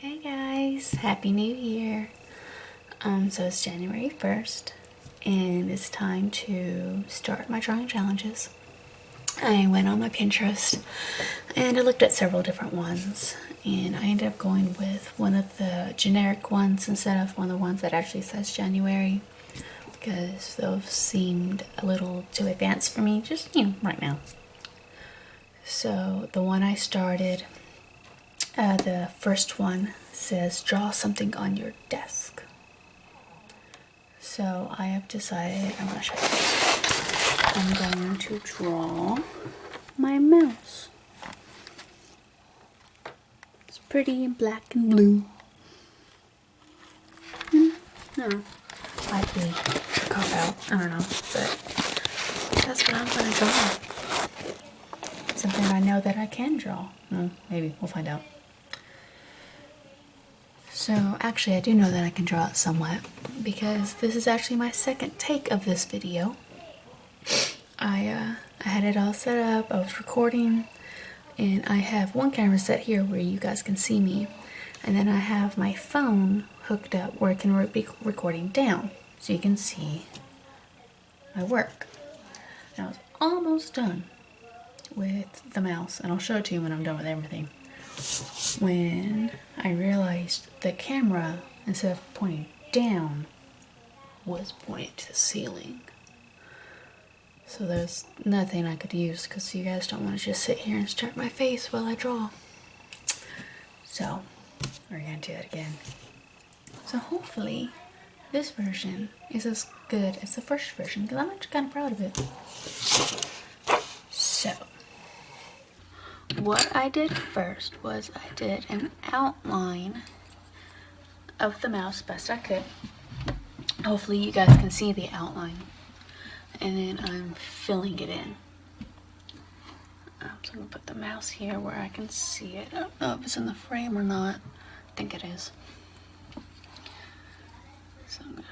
Hey guys, Happy New Year. So it's January 1st and it's time to start my drawing challenges. I went on my Pinterest and I looked at several different ones and I ended up going with one of the generic ones instead of one of the ones that actually says January because those seemed a little too advanced for me, just, right now. So the one I started, the first one says draw something on your desk. So I have decided I'm going to show you. I'm going to draw my mouse. It's pretty in black and blue. Might be a cop out, I don't know, but that's what I'm going to draw. Something I know that I can draw. Maybe, we'll find out. So actually I do know that I can draw it somewhat because this is actually my second take of this video. I had it all set up, I was recording, and I have one camera set here where you guys can see me, and then I have my phone hooked up where it can be recording down so you can see my work. And I was almost done with the mouse, and I'll show it to you when I'm done with everything. When I realized the camera, instead of pointing down, was pointing to the ceiling. So there's nothing I could use because you guys don't want to just sit here and stare at my face while I draw. So we're going to do it again. So hopefully this version is as good as the first version because I'm actually kind of proud of it. So what I did first was I did an outline of the mouse best I could. Hopefully you guys can see the outline. And then I'm filling it in. So I'm going to put the mouse here where I can see it. I don't know if it's in the frame or not. I think it is. So I'm going to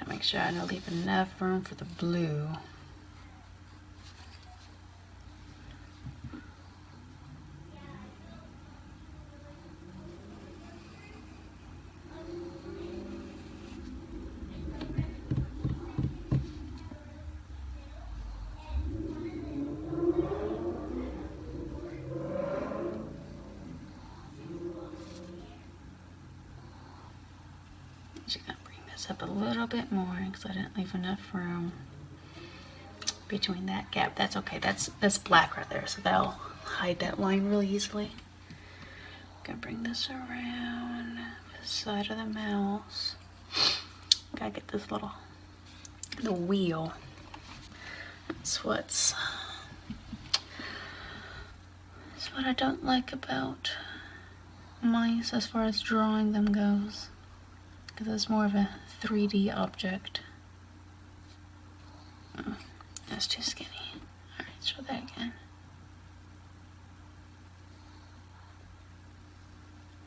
make sure I leave enough room for the blue. Just gonna bring this up a little bit more because I didn't leave enough room between that gap. That's okay. That's black right there, so that'll hide that line really easily. Gonna bring this around the side of the mouse. Gotta get this the wheel. That's what I don't like about mice as far as drawing them goes, because it's more of a 3D object. Oh, that's too skinny. Alright, let's try that again.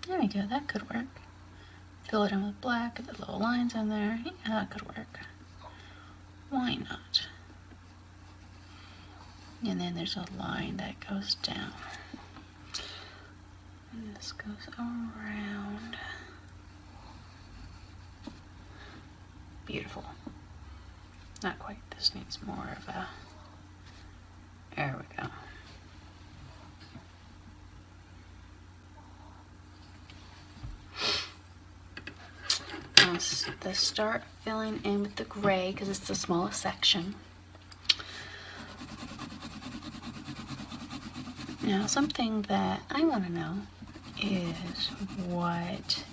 There we go, that could work. Fill it in with black, get the little lines in there. Yeah, that could work. Why not? And then there's a line that goes down. And this goes around. Beautiful. Not quite. This needs more of a... There we go. Let's start filling in with the gray because it's the smallest section. Now, something that I want to know is what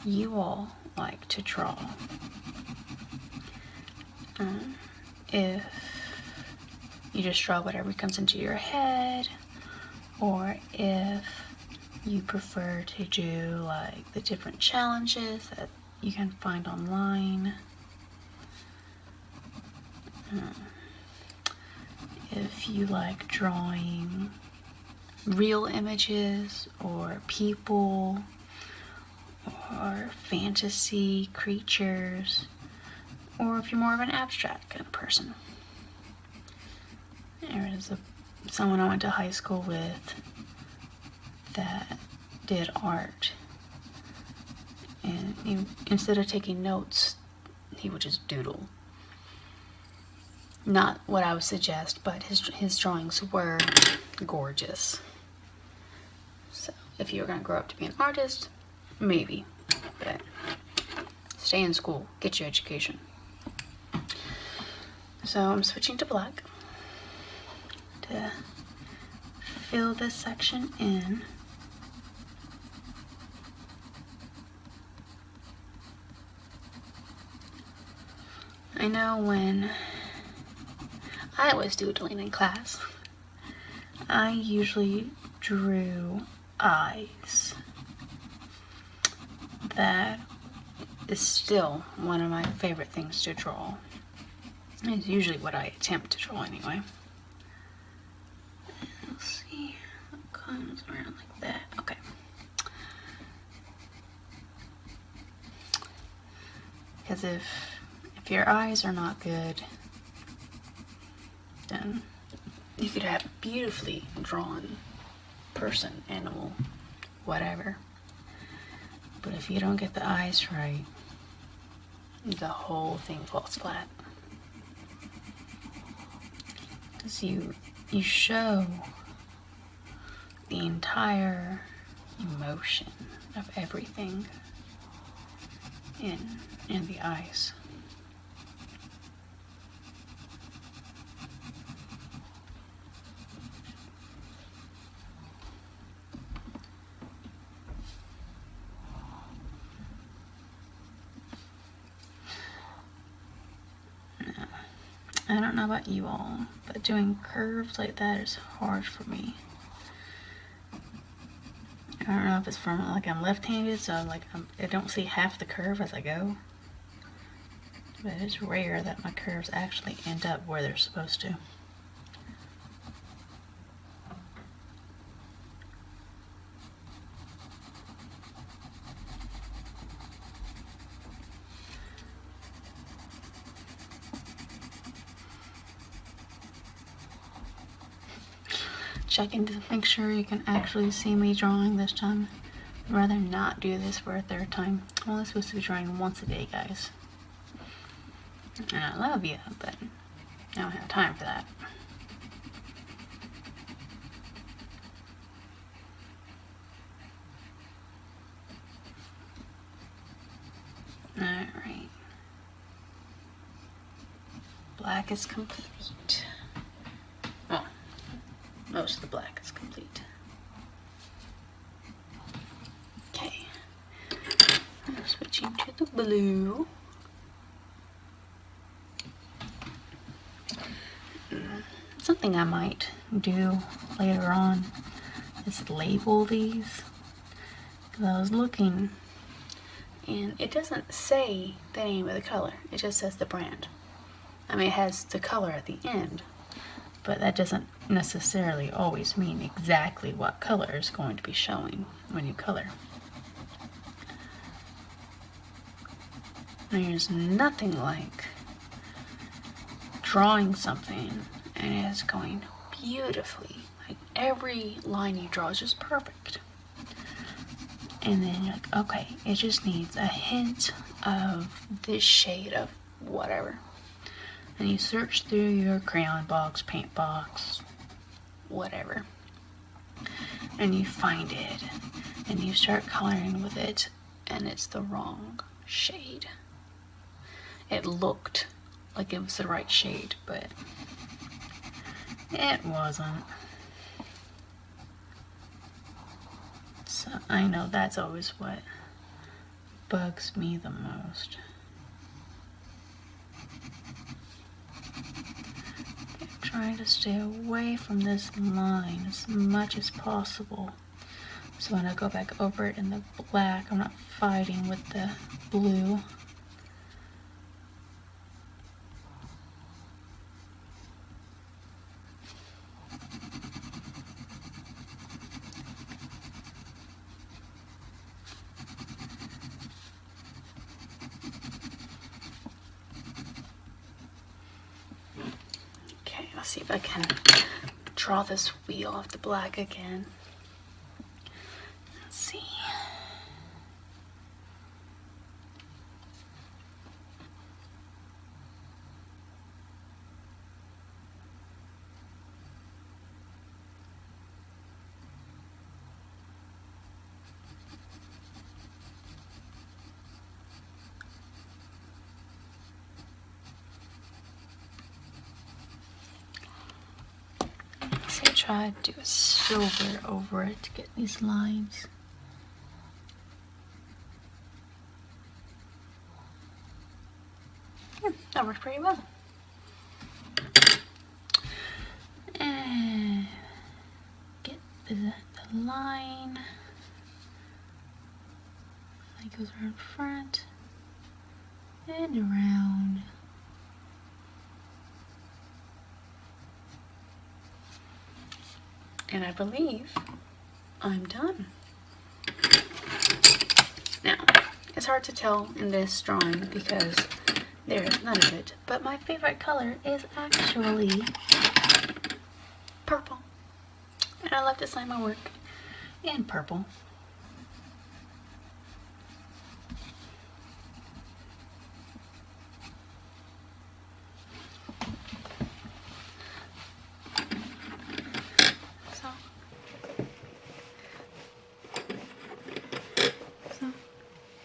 you all like to draw. If you just draw whatever comes into your head, or if you prefer to do like the different challenges that you can find online. if you like drawing real images or people or fantasy creatures, or if you're more of an abstract kind of person. There is someone I went to high school with that did art, and instead of taking notes, he would just doodle. Not what I would suggest, but his drawings were gorgeous. So if you were going to grow up to be an artist, maybe, but stay in school, get your education. So I'm switching to black to fill this section in. I know when I was doodling in class, I usually drew eyes. That is still one of my favorite things to draw. It's usually what I attempt to draw anyway. Let's see, it comes around like that. Okay. Because if your eyes are not good, then you could have a beautifully drawn person, animal, whatever. But if you don't get the eyes right, the whole thing falls flat. Because you show the entire emotion of everything in the eyes. I don't know about you all, but doing curves like that is hard for me. I don't know if it's from like I'm left-handed, so I don't see half the curve as I go. But it's rare that my curves actually end up where they're supposed to. Checking to make sure you can actually see me drawing this time. I'd rather not do this for a third time. I'm only supposed to be drawing once a day, guys. And I love you, but I don't have time for that. Alright. Black is complete. Well, most of the black is complete. Okay. I'm switching to the blue. Something I might do later on is label these. Because I was looking and it doesn't say the name of the color, it just says the brand. I mean, it has the color at the end, but that doesn't necessarily always mean exactly what color is going to be showing when you color. There's nothing like drawing something and it is going beautifully. Like every line you draw is just perfect. And then you're like, okay, it just needs a hint of this shade of whatever. And you search through your crayon box, paint box, whatever. And you find it. And you start coloring with it. And it's the wrong shade. It looked like it was the right shade, but it wasn't. So I know that's always what bugs me the most. I'm trying to stay away from this line as much as possible. So when I go back over it in the black, I'm not fighting with the blue. Let's see if I can draw this wheel of the black again. Let's see. So I try to do a silver over it to get these lines. That worked pretty well. And get the line. It goes around front and around. And I believe I'm done. Now, it's hard to tell in this drawing because there is none of it, but my favorite color is actually purple. And I love to sign my work in purple.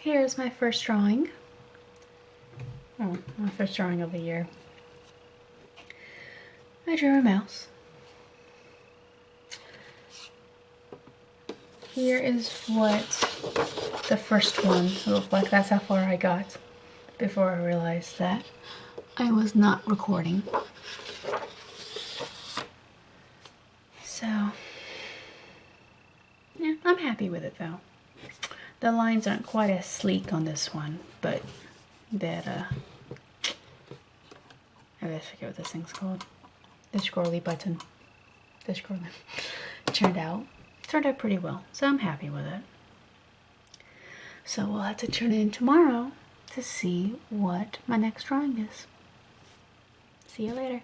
Here's my first drawing. Oh, my first drawing of the year. I drew a mouse. Here is what the first one looked like. That's how far I got before I realized that I was not recording. So, yeah, I'm happy with it though. The lines aren't quite as sleek on this one, but that, I forget what this thing's called. The scrolly button. The scrolly. Turned out pretty well, so I'm happy with it. So we'll have to tune in tomorrow to see what my next drawing is. See you later.